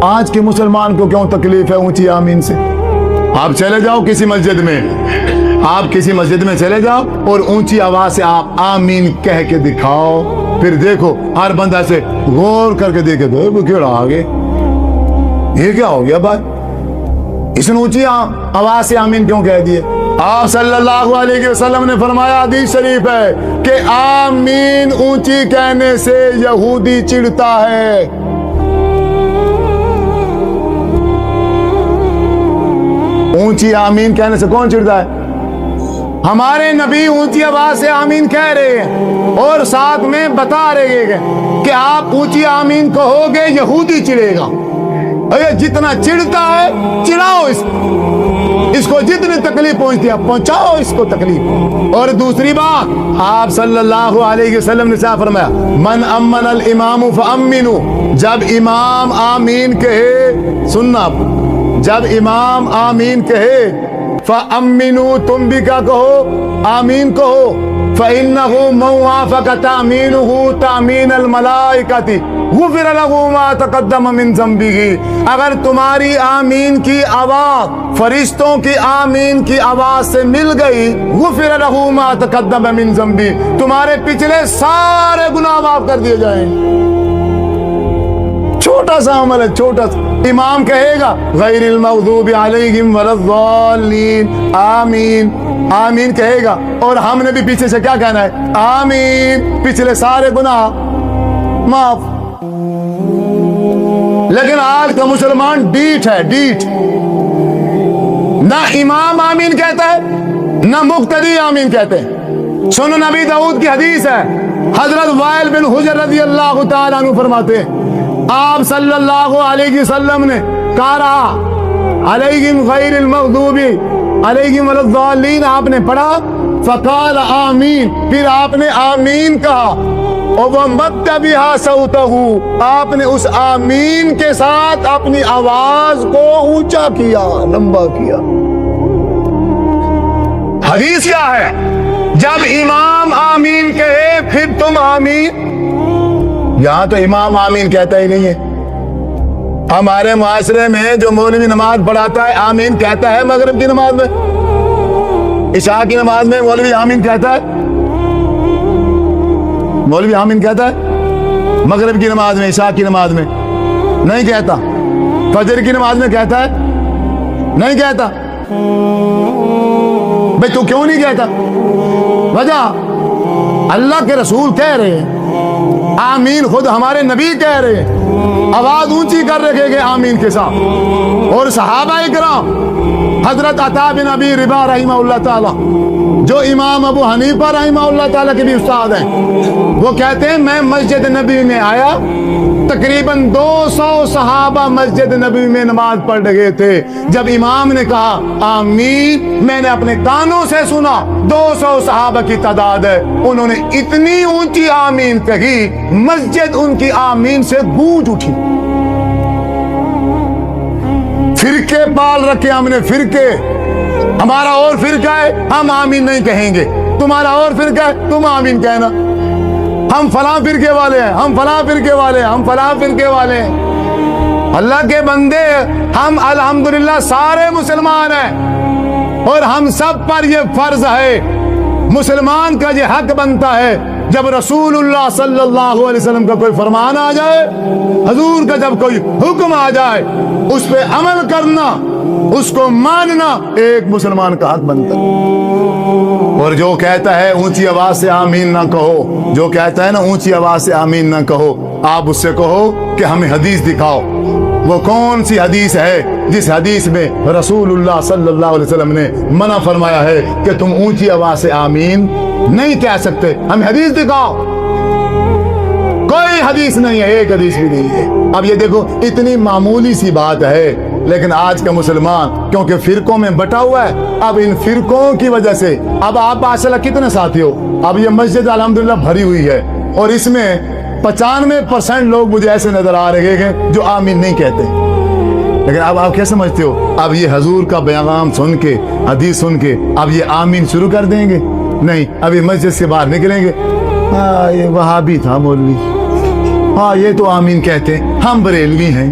آج کے مسلمان کو کیوں تکلیف ہے اونچی آمین سے؟ آپ چلے جاؤ کسی مسجد میں، آپ کسی مسجد میں چلے جاؤ اور اونچی آواز سے آپ آمین کہہ کے دکھاؤ، پھر دیکھو ہر بندہ سے غور کر کے دیکھے تو وہ کیڑا آگے، یہ کیا ہو گیا بات، اس نے اونچی آواز سے آمین کیوں کہہ دیے؟ آپ صلی اللہ علیہ وسلم نے فرمایا، حدیث شریف ہے کہ آمین اونچی کہنے سے یہودی چڑھتا ہے۔ اونچی آمین کہنے سے کون چڑھتا ہے؟ ہمارے نبی اونچی آواز سے آمین کہہ رہے ہیں اور ساتھ میں بتا رہے ہیں کہ آپ اونچی آمین کہو گے یہودی چڑھے گا، جتنا چڑھتا ہے چڑھاؤ اس کو جتنی تکلیف پہنچتی ہے پہنچاؤ اس کو تکلیف۔ اور دوسری بات، آپ صلی اللہ علیہ وسلم نے کیا فرمایا؟ من امن الامام فامنوا، جب امام آمین کہے، سننا، جب امام آمین کہے فامنوا، تم بھی کیا کہو؟ آمین کہو۔ فإنه من وافق تأمينه تأمين الملائكة غفر له ما تقدم من ذنبه، اگر تمہاری آمین کی آواز فرشتوں کی آمین کی آواز سے مل گئی، غفر له ما تقدم من ذنبه، تمہارے پچھلے سارے گناہ معاف کر دیے جائیں۔ چھوٹا سا عمل ہے، چھوٹا سا، امام کہے گا غیر المغضوب علیہم ولا الضالین، آمین، آمین کہے گا، اور ہم نے بھی پیچھے سے کیا کہنا ہے؟ آمین، پچھلے سارے گناہ معاف۔ لیکن آج کا مسلمان ڈیٹ ہے، ڈیٹ، نہ امام آمین کہتا ہے نہ مقتدی آمین کہتے ہیں۔ سنن نبی داؤد کی حدیث ہے، حضرت وائل بن حجر رضی اللہ تعالیٰ عنہ فرماتے ہیں، آپ صلی اللہ علیہ وسلم نے کہا علیہم غیر المغضوب علیہم ولا الضالین، آپ نے پڑھا، فقال آمین، پھر آپ نے آمین کہا، اور وہ مد بہا صوتہ، آپ نے اس آمین کے ساتھ اپنی آواز کو اونچا کیا، لمبا کیا۔ حدیث کیا ہے؟ جب امام آمین کہے پھر تم آمین۔ یہاں تو امام آمین کہتا ہی نہیں ہے۔ ہمارے معاشرے میں جو مولوی نماز پڑھاتا ہے آمین کہتا ہے، مغرب کی نماز میں، عشاء کی نماز میں مولوی آمین کہتا ہے، مولوی آمین کہتا ہے، مغرب کی نماز میں، عشاء کی نماز میں نہیں کہتا، فجر کی نماز میں کہتا ہے، نہیں کہتا۔ بھئی تو کیوں نہیں کہتا؟ وجہ اللہ کے رسول کہہ رہے ہیں، آمین خود ہمارے نبی کہہ رہے ہیں، آواز اونچی کر رکھے گے آمین کے ساتھ۔ اور صحابہ کرام، حضرت عطا بن ابی رباح رحمہ اللہ تعالی، جو امام ابو حنیفہ رحمہ اللہ تعالی کے بھی استاد ہیں، وہ کہتے ہیں میں مسجد نبی میں آیا، تقریباً 200 صحابہ مسجد نبی میں نماز پڑھ رہے تھے، جب امام نے کہا آمین، میں نے اپنے کانوں سے سنا، 200 صحابہ کی تعداد ہے، انہوں نے اتنی اونچی آمین کہی، مسجد ان کی آمین سے گونج اٹھی۔ فرقے پال رکھے ہم نے، فرقے، ہمارا اور فرقہ ہے ہم آمین نہیں کہیں گے، تمہارا اور فرقہ ہے تم آمین کہنا، ہم فلاں فرقے والے ہیں، ہم فلاں فرقے والے ہیں، ہم فلاں فرقے والے ہیں۔ اللہ کے بندے، ہم الحمدللہ سارے مسلمان ہیں، اور ہم سب پر یہ فرض ہے، مسلمان کا یہ حق بنتا ہے، جب رسول اللہ صلی اللہ علیہ وسلم کا کوئی فرمان آ جائے، حضور کا جب کوئی حکم آ جائے، اس پہ عمل کرنا، اس کو ماننا ایک مسلمان کا حق بنتا ہے۔ اور جو کہتا ہے اونچی آواز سے آمین نہ کہو، جو کہتا ہے نا اونچی آواز سے آمین نہ کہو، آپ اس سے کہو کہ ہمیں حدیث دکھاؤ، وہ کون سی حدیث ہے جس حدیث میں رسول اللہ صلی اللہ علیہ وسلم نے منع فرمایا ہے کہ تم اونچی آواز سے آمین نہیں کہہ سکتے، ہمیں حدیث دکھاؤ۔ کوئی حدیث نہیں ہے، ایک حدیث بھی نہیں ہے۔ اب یہ دیکھو اتنی معمولی سی بات ہے، لیکن آج کا مسلمان کیونکہ فرقوں میں بٹا ہوا ہے، اب ان فرقوں کی وجہ سے، اب آپ ماشاءاللہ کتنے ساتھی ہو، اب یہ مسجد الحمدللہ بھری ہوئی ہے، اور اس میں 95% لوگ مجھے ایسے نظر آ رہے ہیں جو آمین نہیں کہتے، لیکن اب آپ کیا سمجھتے ہو؟ اب یہ حضور کا پیغام سن کے، حدیث سن کے، اب یہ آمین شروع کر دیں گے؟ نہیں، ابھی مسجد سے باہر نکلیں گے، ہاں یہ وہابی تھا مولوی، ہاں یہ تو آمین کہتے ہیں، ہم بریلوی ہیں،